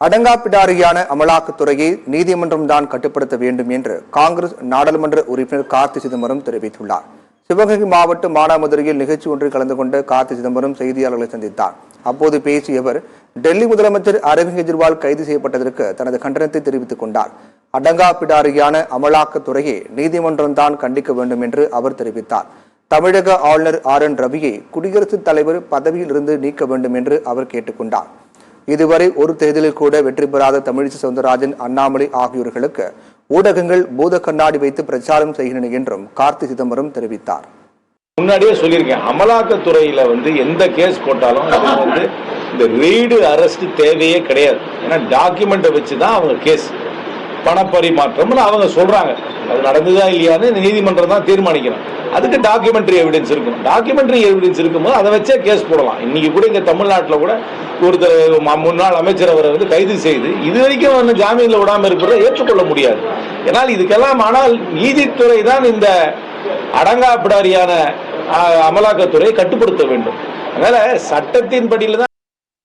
அடங்காப்பிடாரியான அமலாக்கத்துறையை நீதிமன்றம் தான் கட்டுப்படுத்த வேண்டும் என்று காங்கிரஸ் நாடாளுமன்ற உறுப்பினர் கார்த்தி சிதம்பரம் தெரிவித்துள்ளார். சிவகங்கை மாவட்டம் மானாமதுரையில் நிகழ்ச்சி ஒன்றில் கலந்து கொண்ட கார்த்தி சிதம்பரம் செய்தியாளர்களை சந்தித்தார். அப்போது பேசிய அவர், டெல்லி முதலமைச்சர் அரவிந்த் கெஜ்ரிவால் கைது செய்யப்பட்டதற்கு தனது கண்டனத்தை தெரிவித்துக் கொண்டார். அடங்காப்பிடாரியான அமலாக்கத்துறையை நீதிமன்றம் தான் கண்டிக்க வேண்டும் என்று அவர் தெரிவித்தார். தமிழக ஆளுநர் RN ரவியை குடியரசுத் தலைவர் பதவியில் இருந்து நீக்க வேண்டும் என்று அவர் கேட்டுக்கொண்டார். இதுவரை ஒரு தேர்தலில் கூட வெற்றி பெறாத தமிழிசை சவுந்தரராஜன், அண்ணாமலை ஆகியோர்களுக்கு ஊடகங்கள் பூத கண்ணாடி வைத்து பிரச்சாரம் செய்கின்றன என்றும் கார்த்தி சிதம்பரம் தெரிவித்தார். முன்னாடியே சொல்லியிருக்கேன், அமலாக்கத்துறையில எந்த கேஸ் போட்டாலும் இந்த ரெய்டு அரெஸ்ட் தேவையே கிடையாது. ஏன்னா டாக்குமெண்ட்டை வச்சுதான் அவங்க கேஸ் பணப்பரிமாற்றம்னு அவங்க சொல்றாங்க. அது நடந்ததா இல்லையான்னு நீதிமன்றம் தான் தீர்மானிக்கணும். அதுக்கு டாக்குமெண்ட்ரி எவிடன்ஸ் இருக்கணும். டாக்குமெண்ட்ரி எவிடன்ஸ் இருக்கும்போது அதை வச்சே கேஸ் போடலாம். இன்னைக்கு கூட இங்க தமிழ்நாட்டில் கூட ஒருத்தர் முன்னாள் அமைச்சர் அவரை கைது செய்து இது வரைக்கும் ஜாமீன்ல விடாம இருக்கிறத ஏற்றுக்கொள்ள முடியாது. ஏன்னால் இதுக்கெல்லாம் ஆனால் நீதித்துறை தான் இந்த அடங்காப்பிடாரியான அமலாக்கத்துறையை கட்டுப்படுத்த வேண்டும். அதனால சட்டத்தின் படியில தான்